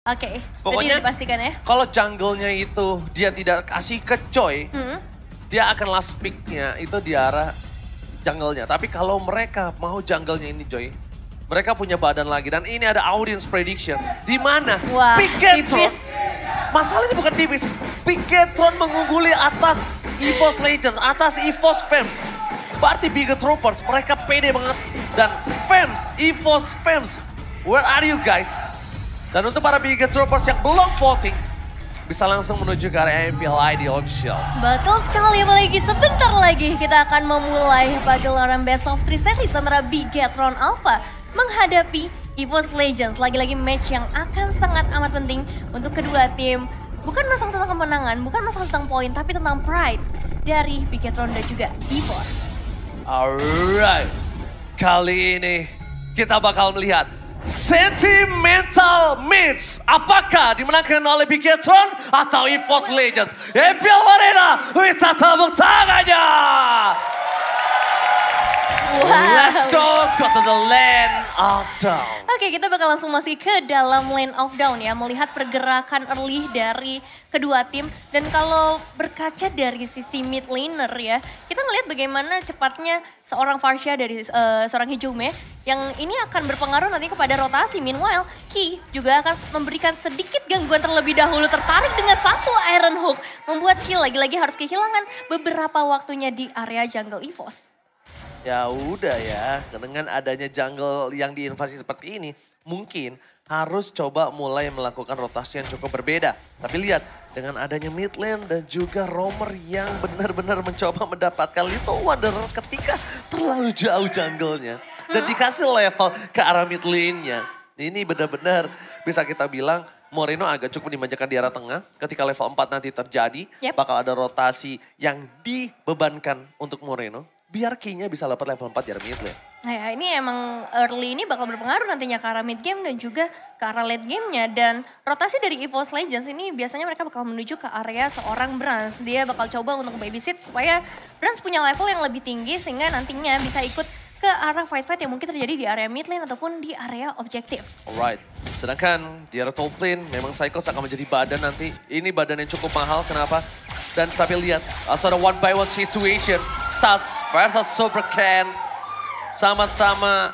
Oke, Pokoknya berarti dipastikan ya. kalau jungle-nya itu dia tidak kasih ke Choi, dia akan last pick-nya itu di arah jungle-nya. Tapi kalau mereka mau jungle-nya ini Joy, mereka punya badan lagi. Dan ini ada audience prediction. Di mana Wah, Bigetron, tipis. masalahnya bukan tipis. Bigetron mengungguli atas EVOS Legends, atas EVOS Femmes. Berarti Bigetroopers, mereka pede banget. Dan Femmes, EVOS Femmes, where are you guys? Dan untuk para Bigetroopers yang belum voting, bisa langsung menuju ke area MPLID official. Betul sekali, apalagi sebentar lagi kita akan memulai pagelaran Best of 3 series antara Bigetron Alpha menghadapi EVOS Legends. Lagi-lagi match yang akan sangat amat penting untuk kedua tim. Bukan masalah tentang kemenangan, bukan masalah tentang poin, tapi tentang pride dari Bigetron dan juga EVOS. Alright, kali ini kita bakal melihat Sentimental Meets. Apakah dimenangkan oleh Bigetron atau EVOS Legends? MPL Arena, bisa tepuk tangannya! Wow. Let's go to the land of down. Oke, kita bakal langsung masuk ke dalam lane of down ya, melihat pergerakan early dari kedua tim. Dan kalau berkaca dari sisi mid laner ya, kita ngelihat bagaimana cepatnya seorang Farsha dari seorang Hijume yang ini akan berpengaruh nanti kepada rotasi. Meanwhile, Ki juga akan memberikan sedikit gangguan terlebih dahulu, tertarik dengan satu Iron Hook, membuat Ki lagi-lagi harus kehilangan beberapa waktunya di area jungle EVOS. Ya udah ya, dengan adanya jungle yang diinvasi seperti ini, mungkin harus coba mulai melakukan rotasi yang cukup berbeda. Tapi lihat, dengan adanya mid lane dan juga roamer yang benar-benar mencoba mendapatkan Little Wanderer ketika terlalu jauh jungle-nya. Dan dikasih level ke arah mid lane-nya. Ini benar-benar bisa kita bilang Moreno agak cukup dimanjakan di arah tengah. Ketika level 4 nanti terjadi, bakal ada rotasi yang dibebankan untuk Moreno. Biar Ki-nya bisa dapat level 4 di arah mid lane. Nah ya, ini emang early ini bakal berpengaruh nantinya ke arah mid game dan juga ke arah late game-nya. Dan rotasi dari EVOS Legends ini biasanya mereka bakal menuju ke area seorang Brans. Dia bakal coba untuk babysit supaya Brans punya level yang lebih tinggi sehingga nantinya bisa ikut ke arah fight-fight yang mungkin terjadi di area mid lane ataupun di area objektif. Alright, sedangkan di area top lane memang Psychos akan menjadi badan nanti. Ini badan yang cukup mahal, kenapa? Dan tapi lihat, ada one by one situation. Tas versus Super Ken. Sama-sama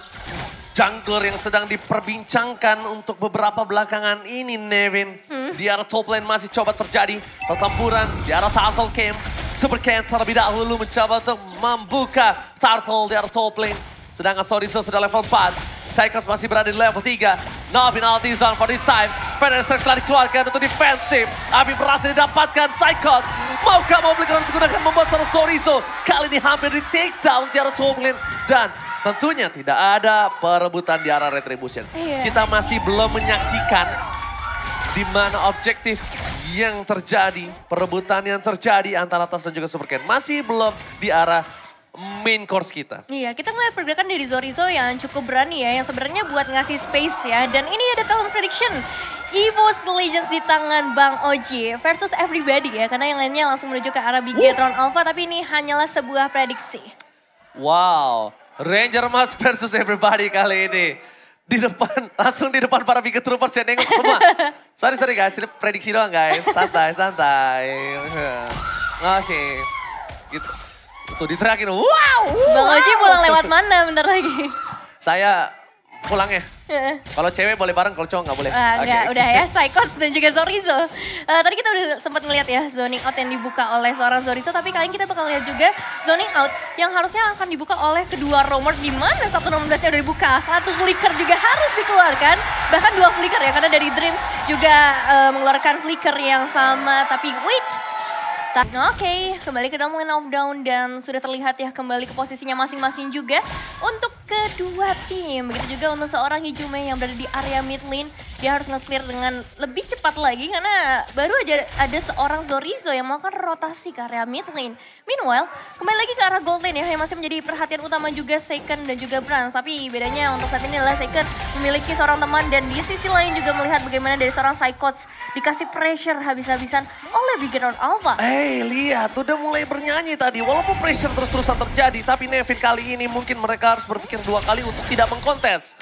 jungler yang sedang diperbincangkan untuk beberapa belakangan ini, Nevin. Di arah top lane masih coba terjadi pertempuran di arah Turtle Camp. Super Ken terlebih dahulu mencoba untuk membuka Turtle di arah top lane. Sedangkan Sorizo sudah level 4. Psychos masih berada di level 3. No penalty zone for this time. Fenestrix telah dikeluarkan untuk defensif. Abi berhasil didapatkan Psychos. Maukah memberikan menggunakan membesar Sorizo. Kali ini hampir di take down di arah top lane. Dan tentunya tidak ada perebutan di arah Retribution. Kita masih belum menyaksikan di mana objektif yang terjadi. Perebutan yang terjadi antara Tas dan juga Super Ken. Masih belum di arah main course kita. Iya, kita ngeliat pergerakan dari Sorizo yang cukup berani ya, yang sebenarnya buat ngasih space ya. Dan ini ada talent prediction. EVOS Legends di tangan Bang Oji versus everybody ya. Karena yang lainnya langsung menuju ke arah Bigetron Alpha, tapi ini hanyalah sebuah prediksi. Wow, Ranger Mas versus everybody kali ini. Di depan, langsung di depan para Bigetroopers yang nengok semua. Sorry guys, ini prediksi doang guys. Santai. Oke, gitu. Tuh diteriakin, wow! Bang Oji pulang lewat mana bentar lagi? Saya pulangnya. Kalau cewek boleh bareng, kalau cowok nggak boleh. Enggak, udah ya, Psychos dan juga Sorizo. Tadi kita udah sempat ngeliat ya zoning out yang dibuka oleh seorang Sorizo, tapi kali ini kita bakal lihat juga zoning out yang harusnya akan dibuka oleh kedua roamer, di mana 1.16-nya udah dibuka, satu flicker juga harus dikeluarkan, bahkan dua flicker ya, karena dari Dreams juga mengeluarkan flicker yang sama, tapi wait. Oke, kembali ke dalam lane of down dan sudah terlihat ya kembali ke posisinya masing-masing juga untuk kedua tim. Begitu juga untuk seorang Hijume yang berada di area mid lane. Dia harus nge-clear dengan lebih cepat lagi karena baru aja ada seorang Sorizo yang melakukan rotasi ke area mid lane. Meanwhile, kembali lagi ke arah gold lane ya yang masih menjadi perhatian utama juga Seiken dan juga Brans. Tapi bedanya untuk saat ini adalah Seiken memiliki seorang teman dan di sisi lain juga melihat bagaimana dari seorang Psychos dikasih pressure habis-habisan oleh Bigetron Alpha. Lihat, udah mulai bernyanyi tadi. Walaupun pressure terus-terusan terjadi, tapi Nevin kali ini mungkin mereka harus berpikir 2 kali untuk tidak mengkontes.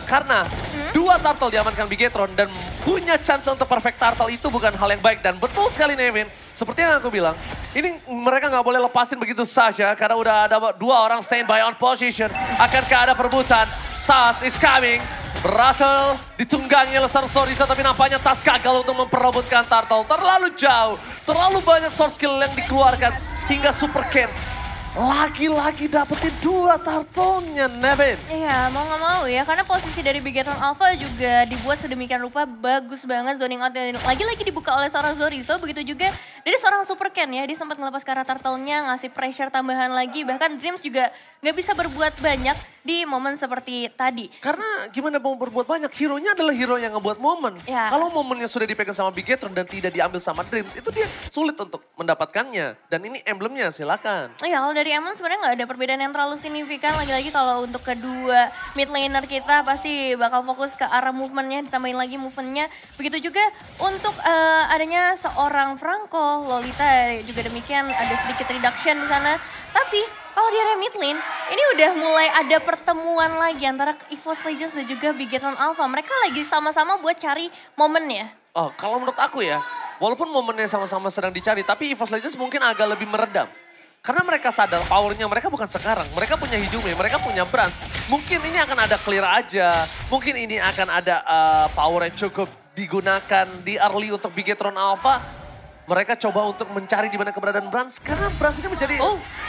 Karena 2 turtle diamankan Bigetron dan punya chance untuk perfect turtle itu bukan hal yang baik. Dan betul sekali Nevin, seperti yang aku bilang, ini mereka nggak boleh lepasin begitu saja karena udah ada 2 orang standby on position. Akankah ada perebutan? Tas is coming. Berhasil ditunggangi oleh Sorisa, tapi nampaknya Tas gagal untuk memperebutkan turtle. Terlalu jauh, terlalu banyak source skill yang dikeluarkan hingga Super Ken. Lagi-lagi dapetin 2 turtle-nya, Nevin. Iya, mau nggak mau ya, karena posisi dari Bigetron Alpha juga dibuat sedemikian rupa bagus banget. Zoning out dan lagi-lagi dibuka oleh seorang Zorizo, begitu juga dari seorang Super Ken ya. Dia sempat ngelepas ke arah turtle-nya, ngasih pressure tambahan lagi. Bahkan Dreams juga nggak bisa berbuat banyak di momen seperti tadi. Karena gimana mau berbuat banyak, hero-nya adalah hero yang ngebuat momen. Ya. Kalau momennya sudah dipegang sama Bigetron dan tidak diambil sama Dreams, itu dia sulit untuk mendapatkannya. Dan ini emblemnya, silakan. Iya, kalau dari Emon sebenarnya nggak ada perbedaan yang terlalu signifikan. Lagi-lagi kalau untuk kedua mid laner kita pasti bakal fokus ke arah movementnya, ditambahin lagi movementnya. Begitu juga untuk adanya seorang Franco, Lolita juga demikian, ada sedikit reduction di sana. Tapi kalau di area mid lane, ini udah mulai ada pertemuan lagi antara EVOS Legends dan juga Bigetron Alpha. Mereka lagi sama-sama buat cari momennya. Oh, kalau menurut aku ya, walaupun momennya sama-sama sedang dicari, tapi EVOS Legends mungkin agak lebih meredam. Karena mereka sadar powernya mereka bukan sekarang. Mereka punya Hijumi, mereka punya Brans. Mungkin ini akan ada clear aja. Mungkin ini akan ada power yang cukup digunakan di early untuk Bigetron Alpha. Mereka coba untuk mencari di mana keberadaan Brans. Karena Brans ini menjadi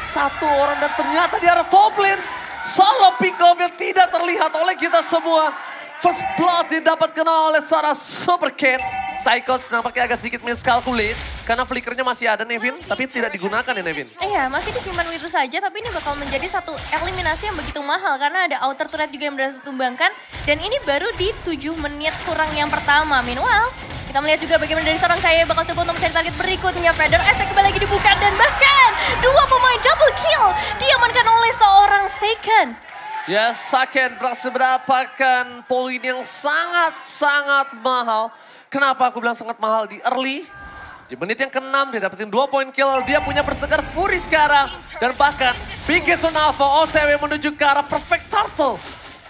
satu orang dan ternyata di arah top lane. Solo pick-off yang tidak terlihat oleh kita semua. First blood didapatkan oleh seorang Super Ken. Psychos nampaknya agak sedikit miscalculate. Karena flickernya masih ada Nevin, tapi tidak digunakan ya Nevin. Iya, masih disimpan begitu saja, tapi ini bakal menjadi satu eliminasi yang begitu mahal. Karena ada outer turret juga yang berhasil tumbangkan. Dan ini baru di 7 menit kurang yang pertama. Meanwhile, kita melihat juga bagaimana dari seorang Kaye bakal coba untuk mencari target berikutnya. Feather Attack kembali lagi dibuka dan bahkan 2 pemain double kill diamankan oleh seorang Seiken. Ya, Saken berhasil mendapatkan poin yang sangat-sangat mahal. Kenapa aku bilang sangat mahal di early? Di menit yang ke-6 dia dapetin 2 poin kill, dia punya bersegar Fury sekarang. Dan bahkan Bigetron Alpha OTW menuju ke arah Perfect Turtle.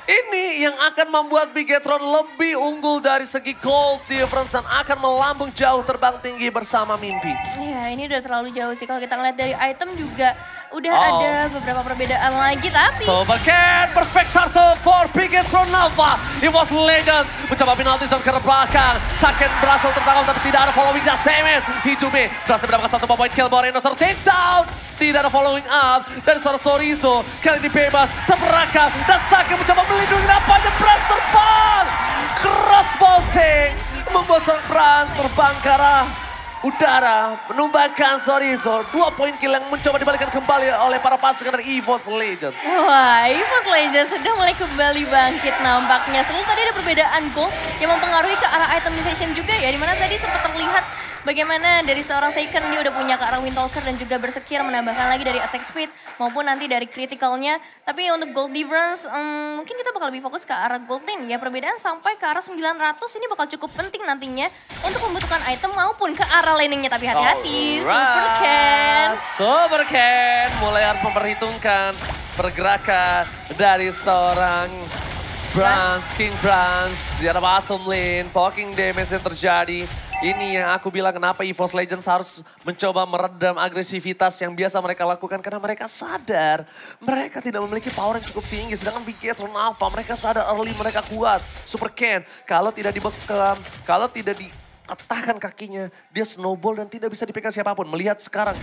Ini yang akan membuat Bigetron lebih unggul dari segi gold difference dan akan melambung jauh terbang tinggi bersama mimpi. Iya, ini udah terlalu jauh sih. Kalau kita ngeliat dari item juga udah ada beberapa perbedaan lagi, tapi Super Ken, perfect turtle for Bigetron Alpha. EVOS Legends mencoba penalti zone ke belakang. Saken berhasil tertangkap tapi tidak ada following up damage. Hijumi berhasil mendapatkan 1 point kill. Moreno take down. Tidak ada following up dari seorang Sorisa. Kali ini bebas, terperangkap. Dan Saken mencoba melindungi nampaknya Brans terbang. Cross bolting membuat seorang Brans terbang ke arah udara, menumbangkan Sorisa. 2 poin kill yang mencoba dibalikan kembali oleh para pasukan dari EVOS Legends. wah, EVOS Legends sudah mulai kembali bangkit nampaknya. Selalu tadi ada perbedaan gold yang mempengaruhi ke arah itemization juga ya. Dimana tadi sempat terlihat bagaimana dari seorang Seiken dia udah punya ke arah Windtalker dan juga bersekir menambahkan lagi dari attack speed maupun nanti dari criticalnya. Tapi untuk gold difference mungkin kita bakal lebih fokus ke arah gold lane ya. Perbedaan sampai ke arah 900 ini bakal cukup penting nantinya untuk membutuhkan item maupun ke arah laningnya. Tapi hati-hati, Super Ken mulai harus memperhitungkan pergerakan dari seorang Brans, King Brans di arah bottom lane, poking damage yang terjadi. Ini yang aku bilang kenapa EVOS Legends harus mencoba meredam agresivitas yang biasa mereka lakukan. Karena mereka sadar mereka tidak memiliki power yang cukup tinggi. Sedangkan Bigetron Alpha mereka sadar early mereka kuat. Super Ken kalau tidak dibekam, kalau tidak dipatahkan kakinya, dia snowball dan tidak bisa dipegang siapapun. Melihat sekarang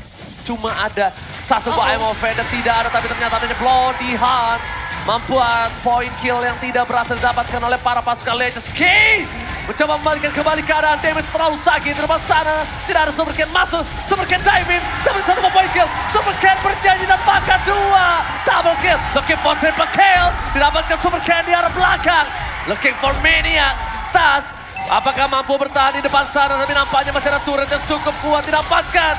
cuma ada satu BM of Fade, tidak ada tapi ternyata adanya Bloody Hunt. Membuat poin kill yang tidak berhasil didapatkan oleh para pasukan Legends. Key mencoba membalikan kembali keadaan, damage terlalu sakit di depan sana. Tidak ada Super Ken masuk, Super Ken diving, dapat 1 poin kill. Super Ken berjanji dan bahkan 2 double kill. Looking for triple kill, didapatkan Super Ken di arah belakang. Looking for Maniac, Tas. Apakah mampu bertahan di depan sana, tapi nampaknya masih ada turret yang cukup kuat didapatkan.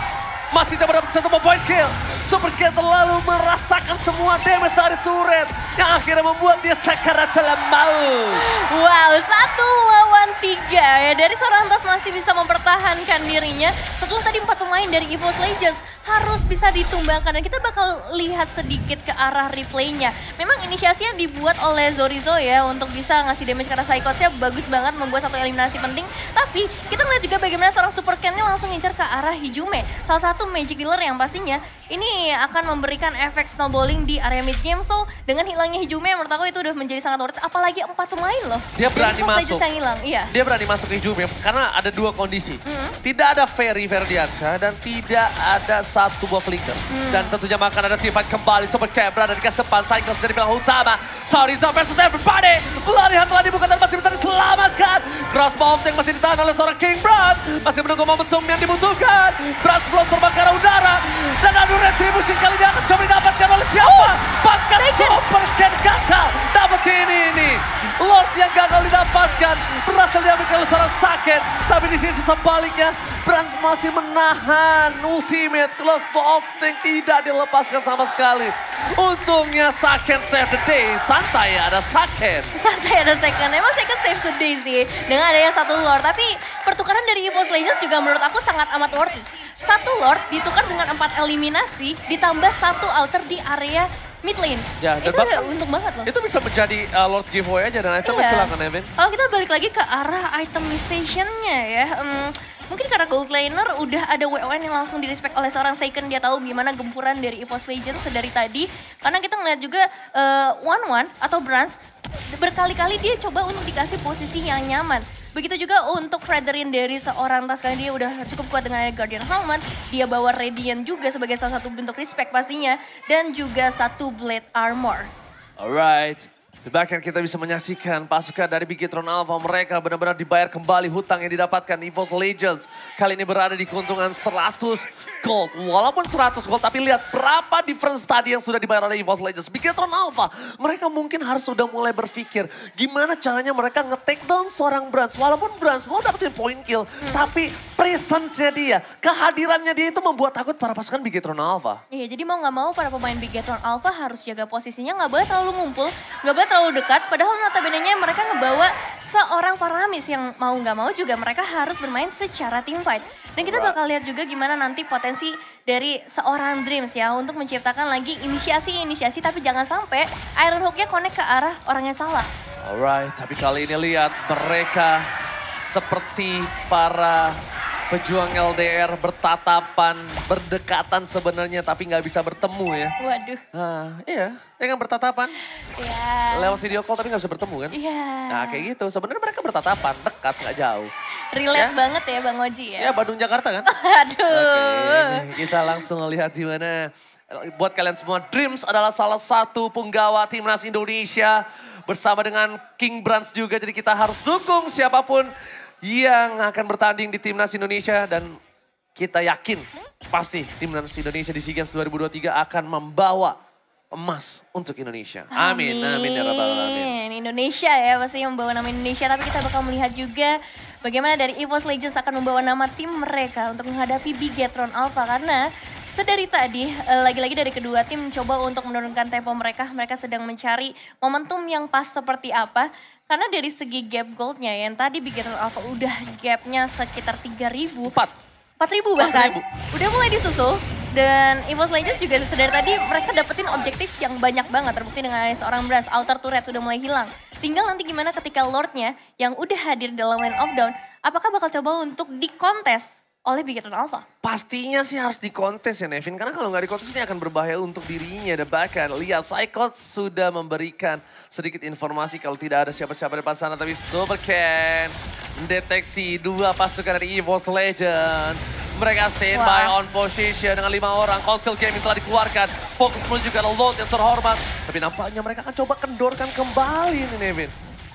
Masih dapat 1 poin kill. Super Cat terlalu merasakan semua damage dari turret yang akhirnya membuat dia sekarat dalam maut. Wow, 1 lawan 3 ya. Dari Sorantas masih bisa mempertahankan dirinya setelah tadi 4 pemain dari EVOS Legends harus bisa ditumbangkan. Dan kita bakal lihat sedikit ke arah replaynya. Memang inisiasi yang dibuat oleh Zorizo ya untuk bisa ngasih damage ke arah Psychots-nya bagus banget, membuat satu eliminasi penting. Tapi kita melihat juga bagaimana seorang Super Cat-nya langsung ngincar ke arah Hijume. Salah satu magic dealer yang pastinya ini akan memberikan efek snowballing di area mid game. So dengan hilangnya Hijume menurut aku itu udah menjadi sangat worth it. Apalagi 4 pemain loh. Dia berani masuk. Yang hilang. Iya. Dia berani masuk ke Hijume karena ada 2 kondisi. Tidak ada Ferry Ferdiansyah dan tidak ada satu buah flicker. Dan tentunya makan ada teamfight kembali. Super Cat berada di garis depan. Cycles dari belakang utama. Zorizo versus everybody. Pelarian telah dibuka dan masih bisa diselamatkan. Crossbow tank masih ditahan oleh seorang King Brand. Masih menunggu momentum yang dibutuhkan. Brand belum terbang ke arah udara. Dan adu retribusi kali ini akan coba didapatkan oleh siapa? Bahkan Super Cat gagal dapetin ini. Lord yang gagal didapatkan berhasil diambil oleh seorang Saken. Tapi di sisi sebaliknya Brand masih menahan ultimate close of tank tidak dilepaskan sama sekali. Untungnya Saken save the day. Santai ada Saken. Santai ada second. Emang second save the day sih dengan adanya 1 Lord. Tapi pertukaran dari EVOS Legends juga menurut aku sangat amat worth it. 1 Lord ditukar dengan 4 eliminasi ditambah 1 outer di area mid lane. Ya, itu udah untung banget loh. Itu bisa menjadi Lord giveaway aja dan itemnya silakan Evan. Kalau kita balik lagi ke arah itemization-nya ya. Mungkin karena Gold Laner udah ada WON yang langsung direspect oleh seorang Seiken. Dia tahu gimana gempuran dari EVOS Legends dari tadi. Karena kita ngeliat juga One atau Brands berkali-kali dia coba untuk dikasih posisi yang nyaman. Begitu juga untuk Fredrin dari seorang Tas, karena dia udah cukup kuat dengan Guardian Helmet. Dia bawa Radiant juga sebagai salah satu bentuk respect pastinya. Dan juga 1 Blade Armor. Alright. Di belakang kita bisa menyaksikan pasukan dari Bigetron Alpha. Mereka benar-benar dibayar kembali hutang yang didapatkan EVOS Legends. Kali ini berada di keuntungan 100 gold. Walaupun 100 gold, tapi lihat berapa difference tadi yang sudah dibayar oleh EVOS Legends. Bigetron Alpha, mereka mungkin harus sudah mulai berpikir gimana caranya mereka nge-take down seorang Brands. Walaupun Brands mau dapetin point kill, tapi presence-nya dia, kehadirannya dia itu membuat takut para pasukan Bigetron Alpha. Iya, jadi mau nggak mau para pemain Bigetron Alpha harus jaga posisinya, nggak boleh terlalu ngumpul, nggak boleh terlalu dekat. Padahal notabene-nya mereka ngebawa seorang Faramis yang mau nggak mau juga mereka harus bermain secara team fight. Dan kita bakal lihat juga gimana nanti potensi dari seorang Dreams ya untuk menciptakan lagi inisiasi, tapi jangan sampai Iron Hook-nya connect ke arah orang yang salah. Alright, tapi kali ini lihat mereka seperti para pejuang LDR bertatapan, berdekatan sebenarnya tapi nggak bisa bertemu ya. Waduh. Iya, ya kan bertatapan. Iya. Lewat video call tapi nggak bisa bertemu kan. Iya. Nah kayak gitu, sebenarnya mereka bertatapan, dekat nggak jauh. Relate banget ya Bang Oji ya. Ya Bandung Jakarta kan. Aduh. Oke, kita langsung lihat di mana. Buat kalian semua, Dreams adalah salah satu penggawa timnas Indonesia bersama dengan King Brands juga. Jadi kita harus dukung siapapun yang akan bertanding di timnas Indonesia dan kita yakin pasti timnas Indonesia di SEA Games 2023 akan membawa emas untuk Indonesia. Amin, amin ya rabbal alamin. Indonesia ya pasti membawa nama Indonesia, tapi kita bakal melihat juga bagaimana dari EVOS Legends akan membawa nama tim mereka untuk menghadapi Bigetron Alpha. Karena sedari tadi, lagi-lagi dari kedua tim coba untuk menurunkan tempo mereka. Mereka sedang mencari momentum yang pas seperti apa. Karena dari segi gap goldnya yang tadi Bigetron Alpha udah gapnya sekitar 3.000. 4.000 bahkan. 4.000. Udah mulai disusul. Dan EVOS Legends juga sedari tadi mereka dapetin objektif yang banyak banget. Terbukti dengan seorang Brands, outer turret sudah mulai hilang. Tinggal nanti gimana ketika Lordnya yang udah hadir dalam Lane of Dawn. Apakah bakal coba untuk dikontes oleh Bigetron Alpha? Pastinya sih harus dikontes ya Nevin. Karena kalau nggak dikontes ini akan berbahaya untuk dirinya. Dan bahkan lihat Psychots sudah memberikan sedikit informasi kalau tidak ada siapa-siapa di depan sana. Tapi Super Cat mendeteksi 2 pasukan dari EVOS Legends. Mereka standby on position dengan 5 orang. Council Gaming telah dikeluarkan. Fokus menuju ke Lord yang terhormat. Tapi nampaknya mereka akan coba kendorkan kembali ini Nevin.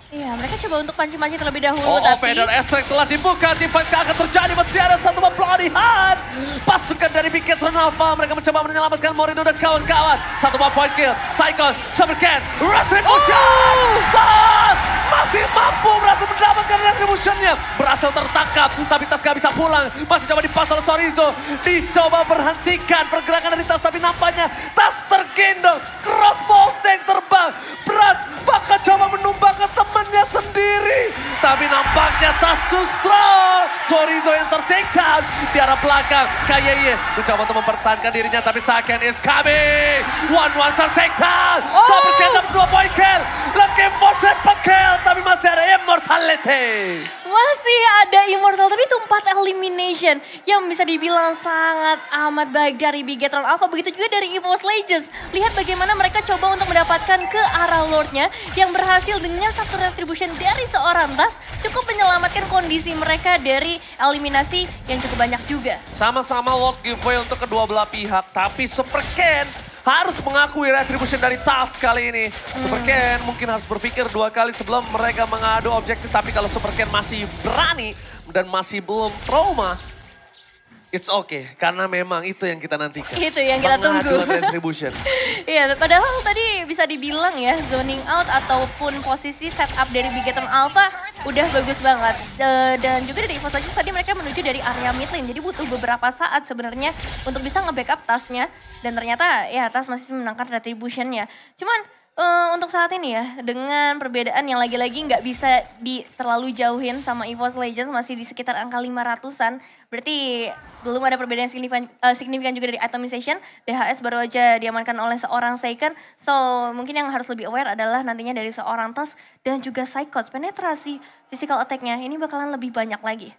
Iya, mereka coba untuk panci-panci terlebih dahulu, Oh, tapi Vader Astrek telah dibuka, divide akan terjadi, masih ada satu pelarian. Pasukan dari Big Cat Alpha, mereka mencoba menyelamatkan Moreno dan kawan-kawan. Satu point kill, Cyclone, Supercan, Retribution! Tas masih mampu berhasil mendapatkan Retribution-nya. Berhasil tertangkap, tapi Tas gak bisa pulang. Masih coba dipasang oleh Chorizo. Dicoba berhentikan pergerakan dari Tas, tapi nampaknya Tas tergendong. Crossbow tank terbang. Brass bahkan coba menumbangkan temannya sendiri. Tapi nampaknya Tas too strong. Chorizo yang ter-take down di arah belakang. Kayeye mencoba untuk mempertahankan dirinya, tapi Saken is coming. 1-1 ter-take down. Supercan dapat 2 point kill. Lagi force kill, tapi masih ada immortality. masih ada Immortal, tapi itu 4 elimination yang bisa dibilang sangat amat baik dari Bigetron Alpha. Begitu juga dari EVOS Legends. Lihat bagaimana mereka coba untuk mendapatkan ke arah Lordnya yang berhasil dengan satu retribution dari seorang Tas cukup menyelamatkan kondisi mereka dari eliminasi yang cukup banyak juga. Sama-sama Lord giveaway untuk kedua belah pihak, tapi Supercan harus mengakui retribution dari Tas kali ini. Supercan mungkin harus berpikir 2 kali sebelum mereka mengadu objektif, tapi kalau Supercan masih berani dan masih belum trauma, it's okay, karena memang itu yang kita nantikan. Itu yang kita tunggu. Pengaduan retribution. Iya, padahal tadi bisa dibilang ya, zoning out ataupun posisi setup dari Bigetron Alpha udah bagus banget. Dan juga dari EVOS Legends tadi mereka menuju dari area mid lane, jadi butuh beberapa saat sebenarnya untuk bisa nge-backup Tasnya. Dan ternyata ya Tas masih menangkan retribution-nya. Cuman untuk saat ini ya, dengan perbedaan yang lagi-lagi nggak bisa terlalu jauhin sama EVOS Legends, masih di sekitar angka 500-an. Berarti belum ada perbedaan signifikan juga dari itemization. DHS baru aja diamankan oleh seorang Seiken. So mungkin yang harus lebih aware adalah nantinya dari seorang Tas dan juga Psychos. Penetrasi physical attack-nya ini bakalan lebih banyak lagi.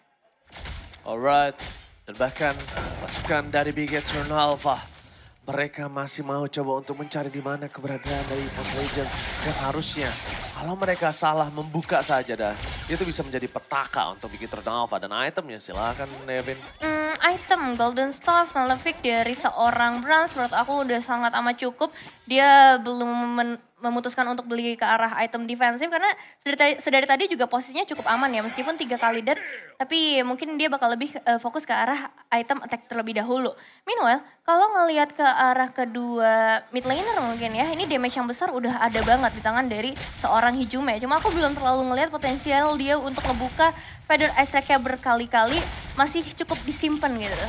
Alright, dan bahkan pasukan dari Bigetron Alpha, mereka masih mau coba untuk mencari di mana keberadaan dari EVOS Legends. Dan harusnya kalau mereka salah membuka saja dah, itu bisa menjadi petaka untuk Bigetron Alpha. Dan itemnya silakan Nevin. Item Golden Staff Malefic dari seorang Brans menurut aku udah sangat amat cukup. Dia belum memutuskan untuk beli ke arah item defensif karena sedari tadi juga posisinya cukup aman ya, meskipun 3 kali dead, tapi mungkin dia bakal lebih fokus ke arah item attack terlebih dahulu. Meanwhile, kalau ngelihat ke arah kedua mid laner mungkin ya, ini damage yang besar udah ada banget di tangan dari seorang Hijume. Cuma aku belum terlalu ngelihat potensial dia untuk ngebuka Vader Astrek-nya berkali-kali, masih cukup disimpan gitu.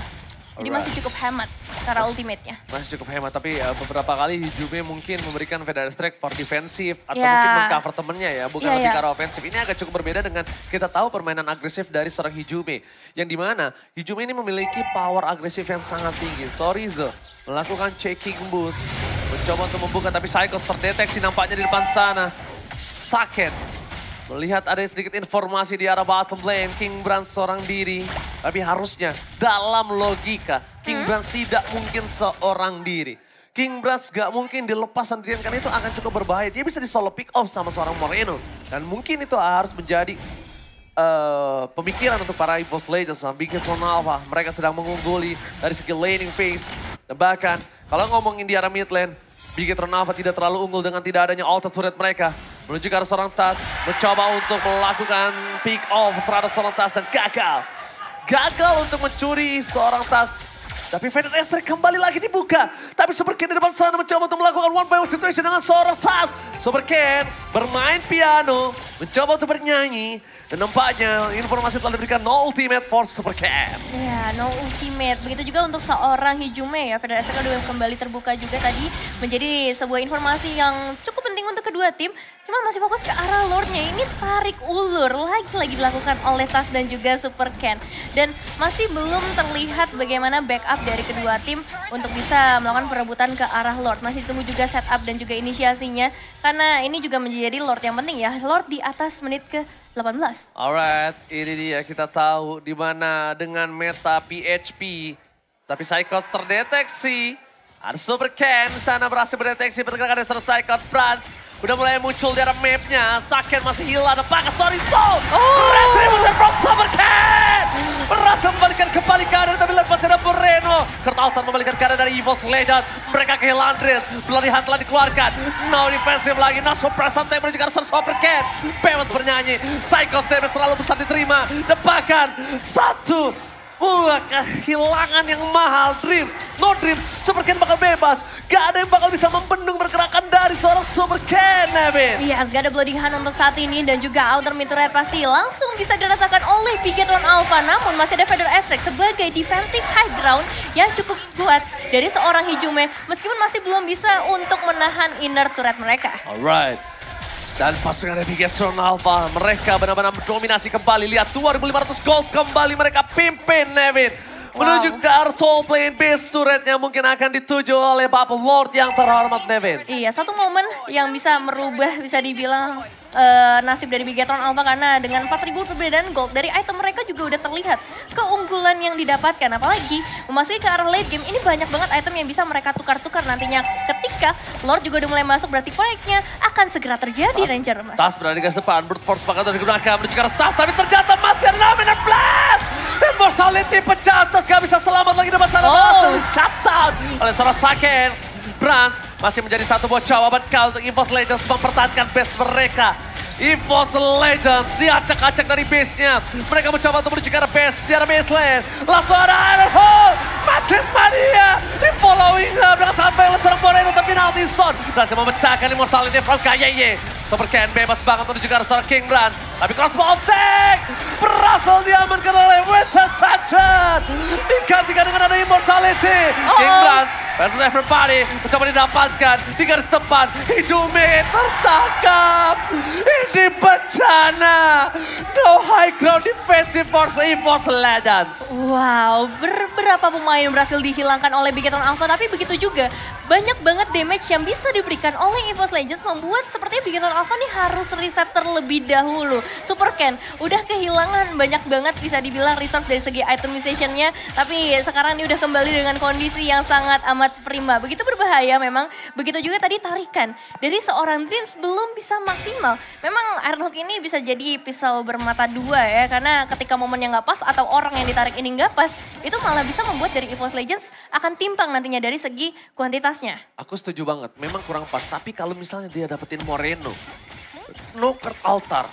Jadi masih cukup hemat cara ultimate-nya. Masih cukup hemat, tapi beberapa kali Hijume mungkin memberikan Vader Strike for defensif atau mungkin mengcover temennya ya, bukan lebih ke arah ofensif. Ini agak cukup berbeda dengan kita tahu permainan agresif dari seorang Hijume. Yang dimana Hijume ini memiliki power agresif yang sangat tinggi. Chorizo melakukan checking boost, mencoba untuk membuka tapi Psychos terdeteksi nampaknya di depan sana. Saken melihat ada sedikit informasi di arah bottom lane, King Brans seorang diri. Tapi harusnya dalam logika, King Brans tidak mungkin seorang diri. King Brans gak mungkin dilepas sendirian, karena itu akan cukup berbahaya. Dia bisa di solo pick off sama seorang Moreno. Dan mungkin itu harus menjadi pemikiran untuk para EVOS Legends sama Bigetron Alpha. Mereka sedang mengungguli dari segi laning phase. Dan bahkan kalau ngomongin di arah mid lane, Bigetron Alpha tidak terlalu unggul dengan tidak adanya auto turret mereka. Menuju ke arah seorang Tas, mencoba untuk melakukan pick off terhadap seorang Tas dan gagal. Gagal untuk mencuri seorang Tas. Tapi Vader Astrek kembali lagi dibuka. Tapi Supercan di depan sana mencoba untuk melakukan one by one situation dengan seorang Tas. Supercan bermain piano, mencoba untuk bernyanyi. Dan nampaknya informasi telah diberikan no ultimate for Supercan. Ya, no ultimate. Begitu juga untuk seorang Hijume ya. Vader Astrek udah kembali terbuka juga tadi. Menjadi sebuah informasi yang cukup penting untuk kedua tim. Cuma masih fokus ke arah Lordnya. Ini tarik ulur lagi dilakukan oleh Tas dan juga Supercan. Dan masih belum terlihat bagaimana backup dari kedua tim untuk bisa melakukan perebutan ke arah Lord. Masih ditunggu juga setup dan juga inisiasinya. Karena ini juga menjadi Lord yang penting ya. Lord di atas menit ke 18. Alright, ini dia kita tahu di mana dengan meta PHP. Tapi Psychos terdeteksi. Ada Supercan sana berhasil mendeteksi pergerakan dari Psychos. Brans udah mulai muncul di arah mapnya. Saken masih hilang, apakah Chorizo? Retribution from Supercan! Berhasil membalikan kembali kanan, tapi lihat masih ada Moreno. Kurt Altan membalikan keadaan dari EVOS Legends. Mereka kehilangan Dreams. Pelarihan telah dikeluarkan. No defensive lagi. No suppress santai menuju ke arah Supercat. Bewas bernyanyi. Psycho damage terlalu besar diterima. Dan bahkan satu buah kehilangan yang mahal. Dreams, no Dreams, Supercat bakal bebas. Gak ada yang bakal bisa membendung pergerakan dari seorang Supercat, Nevin. Yes, gak ada bloody hand untuk saat ini dan juga outer mid turret pasti langsung bisa dirasakan oleh Bigetron Alpha. Namun masih ada Feather Astrix sebagai defensive high ground yang cukup kuat dari seorang Hijume. Meskipun masih belum bisa untuk menahan inner turret mereka. Alright. Dan pasukan dari Bigetron Alpha, mereka benar-benar mendominasi kembali. Lihat 2.500 gold kembali mereka pimpin, Nevin. Menuju ke arah top lane base turretnya mungkin akan dituju oleh Bapak Lord yang terhormat, Nevin. Iya, satu momen yang bisa merubah, bisa dibilang nasib dari Bigetron Alpha karena dengan 4.000 perbedaan gold dari item mereka juga udah terlihat keunggulan yang didapatkan. Apalagi memasuki ke arah late game ini banyak banget item yang bisa mereka tukar-tukar nantinya. Ketika Lord juga udah mulai masuk berarti proyeknya akan segera terjadi, Ranger Mas. Tas berada di garis depan, Brute Force bakal digunakan menuju ke arah Tas, tapi ternyata masih ada Dominant Blast! Immortality pecah, Tas gak bisa selamat lagi dapat sana berhasil di-shutdown oleh seorang Saken. Brans masih menjadi satu buah jawaban kali untuk EVOS Legends mempertahankan base mereka. EVOS Legends diacak-acak dari base-nya. Mereka mencoba untuk menuju ke arah base, di arah base lane. Langsung ada Iron Hole, Macet Mania di following up dengan sangat baik oleh seorang Moreno, tapi penalty zone berhasil memecahkan Immortality from KYY. Supercan bebas banget menuju ke arah seorang King Brand. Tapi crossbow attack berhasil diamankan oleh Winston Trenton. Digantikan dengan ada Immortality. King Brand versus everybody mencoba didapatkan di garis depan. Hijume tertangkap. Ini bencana. No high ground defensive for EVOS Legends. Wow, beberapa pemain berhasil dihilangkan oleh Bigetron Alpha, tapi begitu juga banyak banget damage yang bisa diberikan oleh EVOS Legends membuat sepertinya Bigetron Alpha nih harus reset terlebih dahulu. Supercan udah kehilangan banyak banget bisa dibilang resource dari segi itemization-nya, tapi sekarang ini udah kembali dengan kondisi yang sangat amat prima. Begitu berbahaya memang, begitu juga tadi tarikan dari seorang Dreams belum bisa maksimal. Memang Ironhawk ini bisa jadi pisau bermata dua ya, karena ketika momennya nggak pas atau orang yang ditarik ini nggak pas, itu malah bisa membuat dari EVOS Legends akan timpang nantinya dari segi kuantitasnya. Aku setuju banget, memang kurang pas. Tapi kalau misalnya dia dapetin Moreno, no Kurt Altar.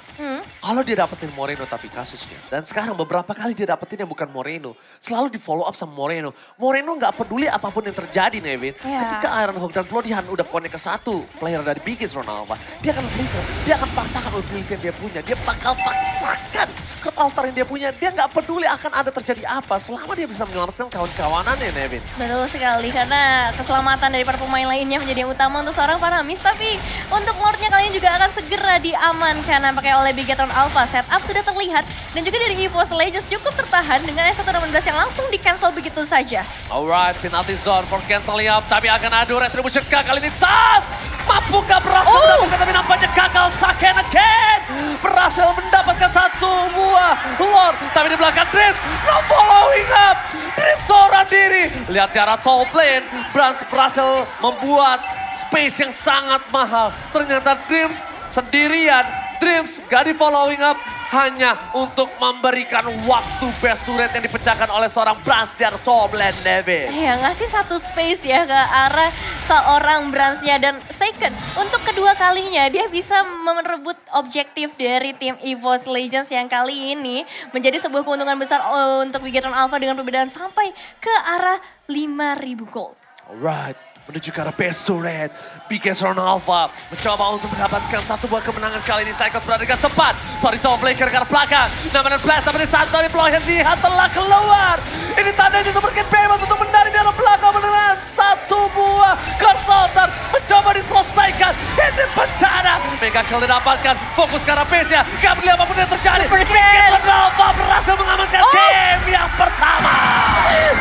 Kalau dia dapetin Moreno tapi kasusnya. Dan sekarang beberapa kali dia dapetin yang bukan Moreno. Selalu di follow up sama Moreno. Moreno nggak peduli apapun yang terjadi, Nevin. Ketika Ironhawk dan Bloodhound udah connect ke satu player dari Bigetron Alpha, dia akan berikan, dia akan paksakan utility yang dia punya. Dia bakal paksakan Kurt Altar yang dia punya. Dia nggak peduli akan ada terjadi apa selama dia bisa menyelamatkan kawan-kawanannya, Nevin. Betul sekali, karena keselamatan dari para pemain lainnya menjadi yang utama untuk seorang Paramis. Tapi untuk Lordnya kalian juga akan segera diamankan nampaknya oleh Bigetron Alpha. Setup sudah terlihat dan juga dari EVOS Legends cukup tertahan dengan S116 yang langsung di cancel begitu saja. Alright, penalty zone for canceling up, tapi akan adu retribution kali ini. Tas mampukah berhasil mendapatkan, tapi nampaknya gagal. Saken again berhasil mendapatkan satu buah Lord, tapi di belakang Dreams no following up. Dreams seorang diri. Lihat di arah top lane, Brans berhasil membuat space yang sangat mahal. Ternyata Dreams sendirian. Dreams gak di following up hanya untuk memberikan waktu best turret yang dipecahkan oleh seorang Brans di arah top lane, Nevin. Ya, ngasih satu space ya ke arah seorang Bransnya. Dan second, untuk kedua kalinya dia bisa merebut objektif dari tim EVOS Legends yang kali ini menjadi sebuah keuntungan besar untuk Bigetron Alpha dengan perbedaan sampai ke arah 5.000 gold. Alright. Menuju ke arah base turret. Bigetron Alpha mencoba untuk mendapatkan satu buah kemenangan kali ini. Cycles berada di garis depan. Sorry, Flaker ke arah belakang. Dominant Blast, tapi santai dari Bloodhound lihat telah keluar. Ini tandanya Supercat bebas untuk mendari di arah belakang dengan satu buah Consultant. Mencoba diselesaikan. Ini bencana. Mega kill didapatkan. Fokus ke arah base-nya. Gak peduli apapun yang terjadi. Bigetron Alpha berhasil mengamankan game yang pertama.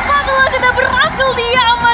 Fabulous sudah berhasil diamankan